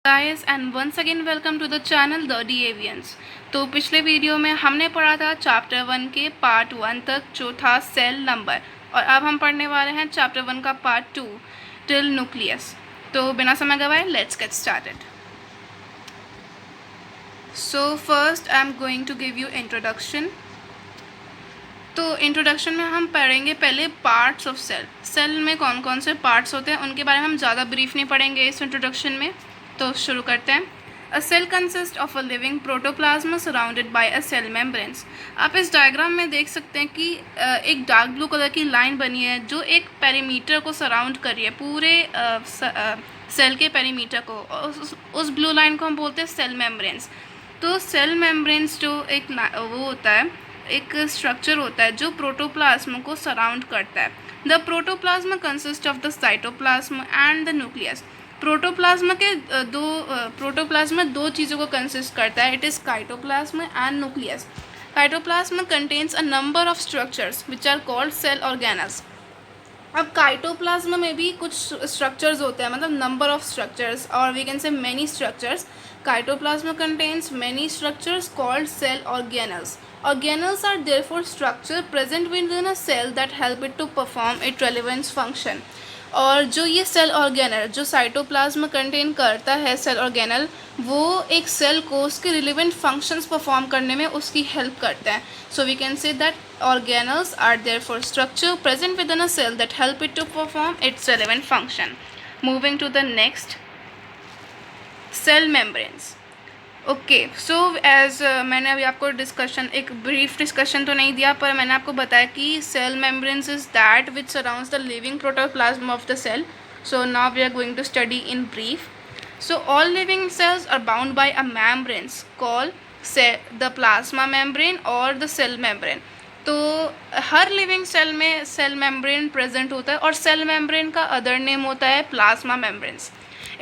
Guys and once again welcome to the channel the DAVians. तो पिछले video में हमने पढ़ा था चैप्टर 1 के पार्ट 1 तक जो था सेल नंबर, और अब हम पढ़ने वाले हैं चैप्टर 1 का पार्ट 2 टिल न्यूक्लियस। तो बिना समय गवाए let's get started. So first I am going to give you introduction. तो इंट्रोडक्शन में हम पढ़ेंगे पहले पार्ट्स ऑफ सेल। सेल में कौन कौन से पार्ट्स होते हैं उनके बारे में हम ज़्यादा ब्रीफ नहीं पढ़ेंगे इस इंट्रोडक्शन में। तो शुरू करते हैं। A cell consist of a living protoplasm surrounded by a cell membranes. आप इस डायग्राम में देख सकते हैं कि एक डार्क ब्लू कलर की लाइन बनी है जो एक पेरीमीटर को सराउंड कर रही है, पूरे सेल के पेरीमीटर को। उस ब्लू लाइन को हम बोलते हैं सेल मेम्ब्रेन्स। तो सेल मेम्ब्रेन्स जो एक वो होता है, एक स्ट्रक्चर होता है जो प्रोटोप्लाज्म को सराउंड करता है। The protoplasm consist of the cytoplasm and the nucleus. Protoplasm दो चीज़ों को कंसिस्ट करता है, it is cytoplasm and nucleus. Cytoplasm contains a number of structures which are called cell organelles. अब काइटोप्लाज्म में भी कुछ स्ट्रक्चर्स होते हैं, मतलब नंबर ऑफ स्ट्रक्चर्स, और we can say many structures. Cytoplasm contains many structures called cell organelles. Organelles are therefore structure present within a cell that help it to perform its relevant function. और जो ये cell organelle जो cytoplasm contain करता है, cell organelle, वो एक cell को उसके रिलेवेंट फंक्शंस परफॉर्म करने में उसकी हेल्प करते हैं। So we can say that organelles are therefore structure present within a cell that help it to perform its relevant function. Moving to the next, cell membranes. Okay, so as मैंने अभी आपको एक brief discussion तो नहीं दिया, पर मैंने आपको बताया कि cell membranes is that which surrounds the living protoplasm of the cell. So now we are going to study in brief. So all living cells are bound by a membranes call the plasma membrane or the cell membrane. तो हर living cell में cell membrane present होता है, और cell membrane का other name होता है plasma membranes.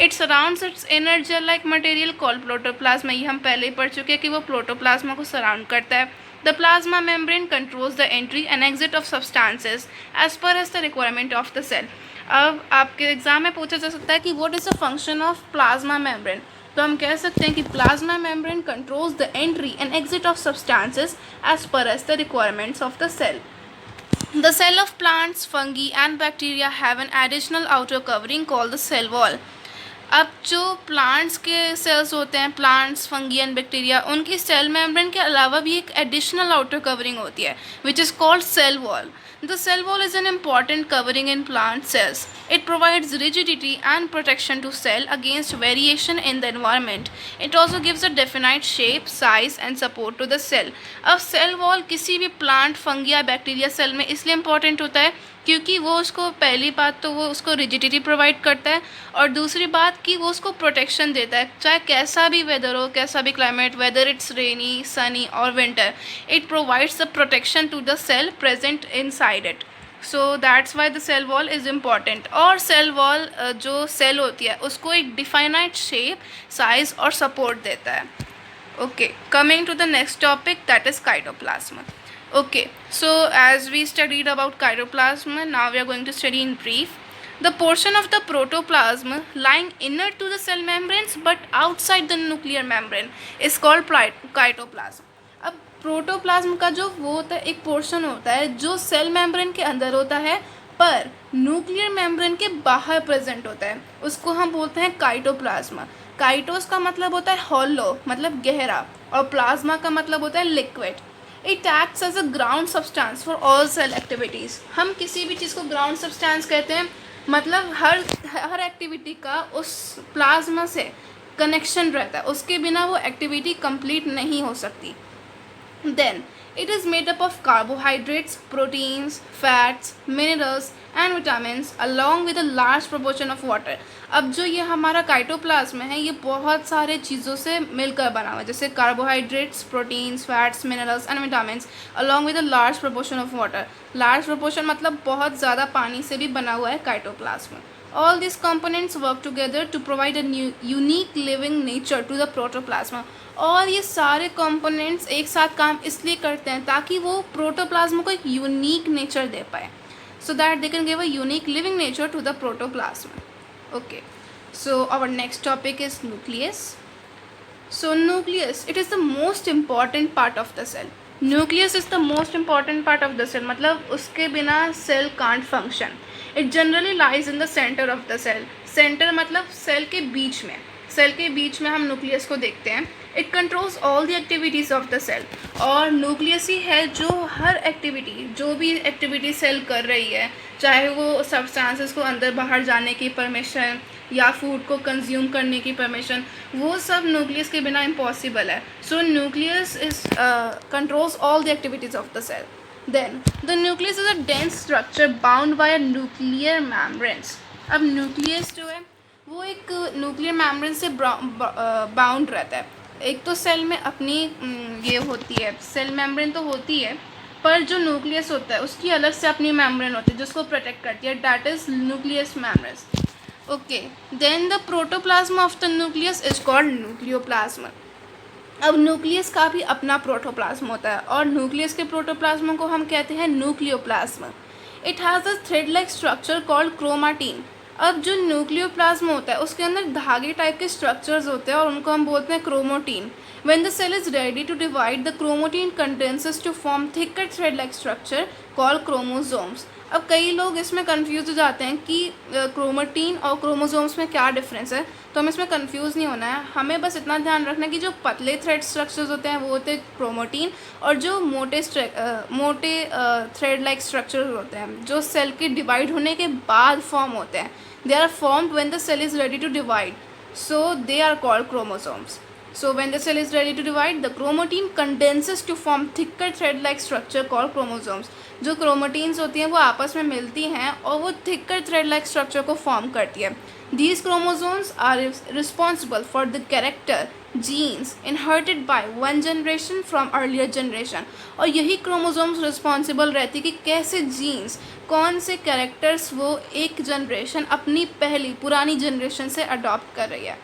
It surrounds its inner gel like material called प्रोटोप्लाज्मा। ये हम पहले ही पढ़ चुके हैं कि वो प्रोटोप्लाज्मा को सराउंड करता है। The plasma membrane controls the entry and exit of substances as per as the requirement of the cell. अब आपके एग्जाम में पूछा जा सकता है कि what is the function of plasma membrane. तो हम कह सकते हैं कि plasma membrane controls the entry and exit of substances as per as the requirements of the cell. The cell of plants, fungi and bacteria have an additional outer covering called the cell wall. अब जो plants के cells होते हैं, plants, fungi and bacteria, उनकी cell membrane के अलावा भी एक एडिशनल आउटर कवरिंग होती है which is called cell wall. The cell wall is an important covering in plant cells. It provides rigidity and protection to cell against variation in the environment. It also gives a definite shape, size and support to the cell. अब cell wall किसी भी plant, fungi या bacteria cell में इसलिए important होता है क्योंकि वो उसको, पहली बात तो वो उसको रिजिडिटी प्रोवाइड करता है, और दूसरी बात कि वो उसको प्रोटेक्शन देता है, चाहे कैसा भी वेदर हो, कैसा भी climate, weather it's rainy, sunny और winter, it provides the protection to the cell present inside it. So that's why the cell wall is important. और सेल वॉल जो सेल होती है उसको एक डिफाइनाइट शेप, साइज और सपोर्ट देता है. Okay, coming to the next topic, that is cytoplasm. Okay, so as we studied about cytoplasm, now we are going to study in brief. The portion of the protoplasm lying inner to the cell membranes but outside the nuclear membrane is called cytoplasm. अब protoplasm का जो वो होता है, एक portion होता है जो सेल मेम्ब्रेन के अंदर होता है पर न्यूक्लियर मेम्ब्रेन के बाहर प्रेजेंट होता है, उसको हम बोलते हैं काइटोप्लाज्मा. काइटोस का मतलब होता है हॉलो, मतलब गहरा, और प्लाज्मा का मतलब होता है liquid. It acts as a ground substance for all cell activities. हम किसी भी चीज़ को ग्राउंड सब्सटेंस कहते हैं, मतलब हर एक्टिविटी का उस प्लाज्मा से कनेक्शन रहता है, उसके बिना वो एक्टिविटी कंप्लीट नहीं हो सकती. Then it is made up of carbohydrates, proteins, fats, minerals and vitamins along with a large proportion of water. अब जो ये हमारा काइटोप्लाज्म है, ये बहुत सारे चीज़ों से मिलकर बना हुआ है, जैसे carbohydrates, proteins, fats, minerals and vitamins along with a large proportion of water. Large proportion मतलब बहुत ज़्यादा पानी से भी बना हुआ है काइटोप्लाज्म. All these components work together to provide a unique living nature to the protoplasma. और ये सारे कंपोनेंट्स एक साथ काम इसलिए करते हैं ताकि वो प्रोटोप्लाज्म को एक यूनिक नेचर दे पाए, so that they can give a unique living nature to the protoplasm. Okay, So our next topic is nucleus. So nucleus, it is the most important part of the cell. Nucleus is the most important part of the cell. मतलब उसके बिना cell can't function. It generally lies in the center of the cell. Center मतलब cell के बीच में. Cell के बीच में हम nucleus को देखते हैं. It controls all the activities of the cell. और nucleus ही है जो हर activity, जो भी activity cell कर रही है, चाहे वो substances को अंदर बाहर जाने की permission या फूड को कंज्यूम करने की परमिशन, वो सब न्यूक्लियस के बिना इम्पॉसिबल है. So nucleus is controls all the activities of the cell. Then the nucleus is a dense structure bound by a nuclear membranes. अब न्यूक्लियस जो है वो एक न्यूक्लियर मेम्ब्रेन से बाउंड रहता है. एक तो सेल में अपनी ये होती है, सेल मेम्ब्रेन तो होती है, पर जो न्यूक्लियस होता है उसकी अलग से अपनी मेम्ब्रेन होती है जिसको प्रोटेक्ट करती है. That is nucleus membranes. Okay, then the protoplasm of the nucleus is called nucleoplasm. अब न्यूक्लियस का भी अपना प्रोटोप्लाज्म होता है और न्यूक्लियस के प्रोटोप्लाज्मा को हम कहते हैं nucleoplasm. It has a thread like structure called chromatin. अब जो न्यूक्लियोप्लाज्म होता है उसके अंदर धागे टाइप के स्ट्रक्चर्स होते हैं और उनको हम बोलते हैं क्रोमोटीन. When the cell is ready to divide, the chromatin condenses to form thicker thread-like structure called chromosomes. अब कई लोग इसमें कंफ्यूज हो जाते हैं कि क्रोमेटीन और क्रोमोसोम्स में क्या डिफरेंस है. तो हमें इसमें कंफ्यूज नहीं होना है. हमें बस इतना ध्यान रखना है कि जो पतले थ्रेड स्ट्रक्चर्स होते हैं वो होते हैं क्रोमेटीन, और जो मोटे थ्रेड लाइक स्ट्रक्चर्स होते हैं जो सेल के डिवाइड होने के बाद फॉर्म होते हैं, they are formed when the cell is ready to divide, so they are called chromosomes. So when the cell is ready to divide, the chromatin condenses to form thicker thread-like structure called chromosomes. जो chromatins होती हैं वो आपस में मिलती हैं और वो thicker thread-like structure को form करती है. These chromosomes are responsible for the character genes inherited by one generation from earlier generation. और यही chromosomes responsible रहती है कि कैसे genes, कौन से characters वो एक generation अपनी पहली पुरानी generation से adopt कर रही है.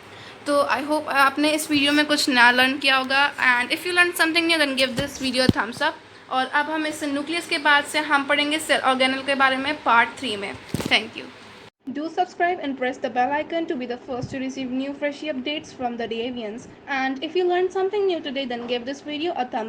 तो आई होप आपने इस वीडियो में कुछ नया लर्न किया होगा. And if you learn something new then give this video thumbs up. और अब हम इस न्यूक्लियस के बाद से हम पढ़ेंगे सेल ऑर्गेनल के बारे में पार्ट 3 में. Thank you. Do subscribe and press the bell icon to be the first to receive new freshy updates from the Deviants. And if you learned something new today, then give this video a thumbs up.